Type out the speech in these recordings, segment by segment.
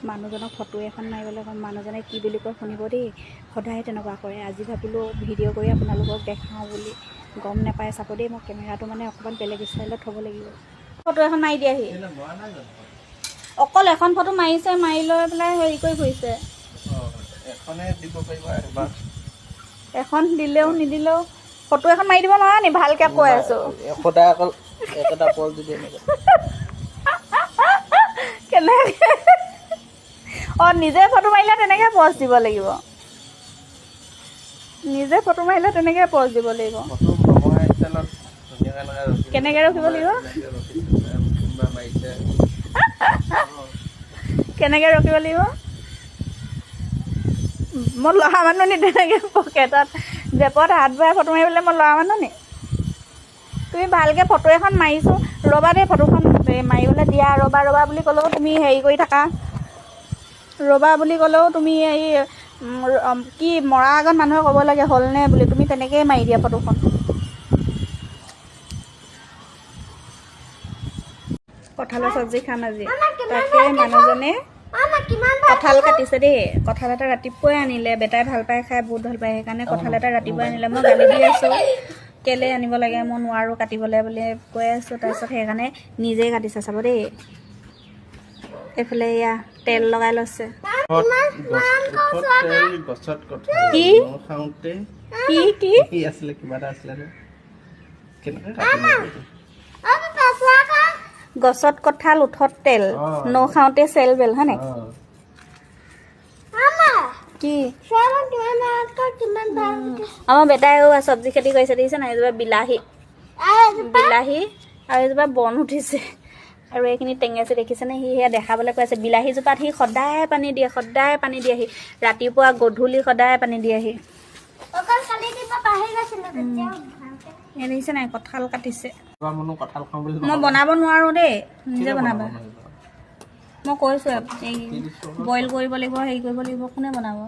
মানুহজনক ফটো এখন মাৰিবলৈ ক'ম, মানুহজনে কি বুলি কয় শুনিব দেই। সদায় তেনেকুৱা কৰে। আজি ভাবিলোঁ ভিডিঅ' কৰি আপোনালোকক দেখাওঁ বুলি, গম নাপায় চাব দেই। মই কেমেৰাটো মানে অকণমান বেলেগ ষ্টাইলত থ'ব লাগিব। ফটো এখন মাৰি দিয়াহি। অকল এখন ফটো মাৰিছে, মাৰি লৈ পেলাই হেৰি কৰি ফুৰিছে। এখন দিলেও নিদিলেও ফটো এখন মাৰি দিব নোৱাৰা নি? ভালকৈ কৈ আছোঁ। সদায় অকল একেটা পল যদি কেনেকৈ অঁ, নিজে ফটো মাৰিলে তেনেকৈ প'জ দিব লাগিব। নিজে ফটো মাৰিলে তেনেকৈ প'জ দিব লাগিব। কেনেকৈ ৰখিব লাগিব? কেনেকৈ ৰখিব লাগিব? মই ল'ৰা মানুহ নি? তেনেকৈ পকেটত জেপত হাত ভৰাই ফটো মাৰিবলৈ মই ল'ৰা মানুহ নি? তুমি ভালকৈ ফটো এখন মাৰিছোঁ, ৰ'বা দেই ফটোখন মাৰিবলৈ দিয়া। ৰ'বা ৰ'বা বুলি ক'লেও তুমি হেৰি কৰি থাকা। ৰ'বা বুলি ক'লেও তুমি এই কি মৰা আগত মানুহে ক'ব লাগে হ'লনে বুলি, তুমি তেনেকৈয়ে মাৰি দিয়া ফটোখন। কঁঠালৰ চব্জি খাম আজি। তাকে মানুহজনে কঁঠাল কাটিছে দেই। কঁঠাল এটা ৰাতিপুৱাই আনিলে, বেটাই ভাল পায় খাই, বহুত ভাল পায়, সেইকাৰণে কঁঠাল এটা ৰাতিপুৱাই আনিলে। মই গালি দি আছোঁ, কেলৈ আনিব লাগে, মই নোৱাৰোঁ কাটিবলৈ বুলি কৈ আছোঁ। তাৰপিছত সেইকাৰণে নিজেই কাটিছে চাব দেই। এইফালে এয়া তেল লগাই লৈছে। কি কি কি আছিলে? কিবা এটা আছিলে। গছত কঁঠাল উঠত তেল, নখাওঁতে চেল বেল, হয় নাই? কি আমাৰ বেটাইও চব্জি খেতি কৰিছে, দেখিছে নাই? এজোপা বিলাহী আৰু এজোপা বন উঠিছে, আৰু এইখিনি টেঙেচি দেখিছেনে? সি সেয়া দেখাবলৈ কৈ আছে। বিলাহীজোপাত সি সদায় পানী দিয়ে, সদায় পানী দিয়েহি, ৰাতিপুৱা গধূলি সদায় পানী দিয়েহি। দেখিছে নাই? কঁঠাল কাটিছে। মই বনাব নোৱাৰোঁ দেই, নিজে বনাবা। মই কৈছোঁ এই বইল কৰিব লাগিব, হেৰি কৰিব লাগিব, কোনে বনাব?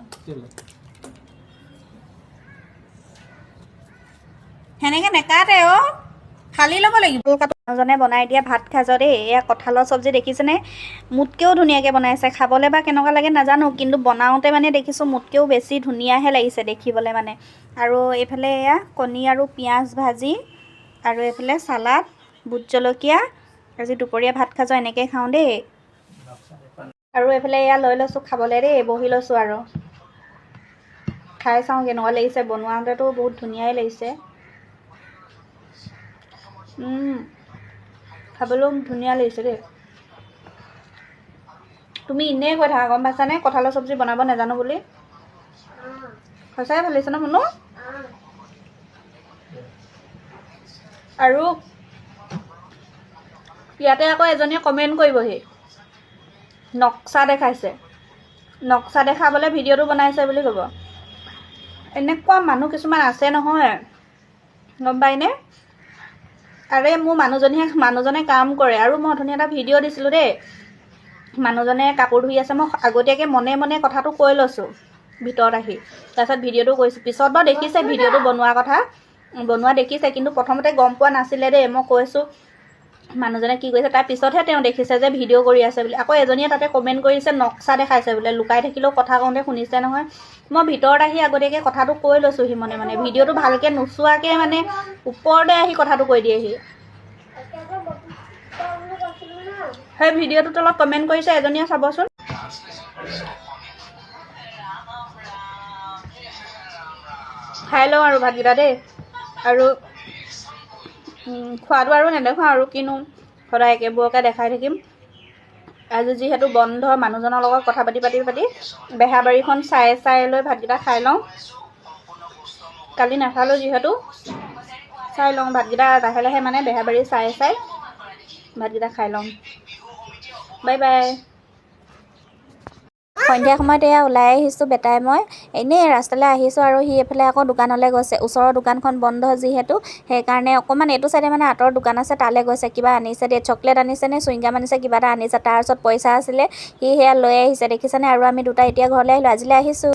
সেনেকৈ নেকাটে অ', ফালি ল'ব লাগিব। মানুহজনে বনাই দিয়া ভাত খাইছ দেই। এয়া কঁঠালৰ চব্জি দেখিছেনে? মোতকৈও ধুনীয়াকৈ বনাইছে। খাবলৈ বা কেনেকুৱা লাগে নাজানো, কিন্তু বনাওঁতে মানে দেখিছোঁ মোতকৈও বেছি ধুনীয়াহে লাগিছে দেখিবলৈ মানে। আৰু এইফালে এয়া কণী আৰু পিঁয়াজ ভাজি, আৰু এইফালে চালাড, বুট জলকীয়া। আজি দুপৰীয়া ভাত খাইছোঁ, এনেকৈ খাওঁ দেই। আৰু এইফালে এয়া লৈ লৈছোঁ খাবলৈ দেই, বহি লৈছোঁ আৰু খাই চাওঁ কেনেকুৱা লাগিছে। বনোৱাওঁতেতো বহুত ধুনীয়াই লাগিছে। খাবলৈও ধুনীয়া লাগিছে দেই। তুমি এনেই কৈ থাকা, গম পাইছানে? কঁঠালৰ চব্জি বনাব নাজানো বুলি। সঁচাই ভাল লাগিছে ন শুনো? আৰু ইয়াতে আকৌ এজনীয়ে কমেণ্ট কৰিবহি, নক্সা দেখাইছে, নক্সা দেখাবলৈ ভিডিঅ'টো বনাইছে বুলি ক'ব। এনেকুৱা মানুহ কিছুমান আছে নহয়, গম পাইনে? আৰে মোৰ মানুহজনে কাম কৰে। আৰু মই অথনি এটা ভিডিঅ' দিছিলোঁ দেই, মানুহজনে কাপোৰ ধুই আছে। মই আগতীয়াকৈ মনে মনে কথাটো কৈ লৈছোঁ ভিতৰত আহি, তাৰপিছত ভিডিঅ'টো কৰিছোঁ। পিছত বাৰু দেখিছে ভিডিঅ'টো বনোৱা দেখিছে, কিন্তু প্ৰথমতে গম পোৱা নাছিলে দেই। মই কৈছোঁ মানুহজনে কি কৰিছে, তাৰ পিছতহে তেওঁ দেখিছে যে ভিডিঅ' কৰি আছে বুলি। আকৌ এজনীয়ে তাতে কমেণ্ট কৰিছে, নক্সা দেখাইছে বোলে। লুকাই থাকিলেও কথা কওঁতে শুনিছে নহয়। মই ভিতৰত আহি আগতীয়াকৈ কথাটো কৈ লৈছোঁহি মনে মনে। ভিডিঅ'টো ভালকৈ নোচোৱাকৈ মানে ওপৰতে আহি কথাটো কৈ দিয়েহি। সেই ভিডিঅ'টোৰ তলত কমেণ্ট কৰিছে এজনীয়ে, চাবচোন। খাই লওঁ আৰু ভাতকেইটা দেই। আৰু খোৱাটো আৰু নেদেখাওঁ আৰু কিনো সদায় একেবোৰকে দেখাই থাকিম। আজি যিহেতু বন্ধ, মানুহজনৰ লগত কথা পাতি বেহাবাৰীখন চাই লৈ ভাতকেইটা খাই লওঁ। কালি নাচালোঁ যিহেতু, চাই লওঁ ভাতকেইটা লাহে লাহে, মানে বেহাবাৰী চাই ভাতকেইটা খাই লওঁ। Bye bye. সন্ধিয়া সময়ত এয়া ওলাই আহিছোঁ বেটাই মই, এনেই ৰাস্তালৈ আহিছোঁ। আৰু সি এইফালে আকৌ দোকানলৈ গৈছে। ওচৰৰ দোকানখন বন্ধ যিহেতু, সেইকাৰণে অকণমান এইটো চাইডে মানে আঁতৰ দোকান আছে, তালৈ গৈছে। কিবা আনিছে দেই, চকলেট আনিছে নে চুইংগাম আনিছে, কিবা এটা আনিছে। তাৰ ওচৰত পইচা আছিলে, সি সেয়া লৈ আহিছে দেখিছেনে? আৰু আমি দুটা এতিয়া ঘৰলৈ আহিলোঁ। আজিলৈ আহিছোঁ।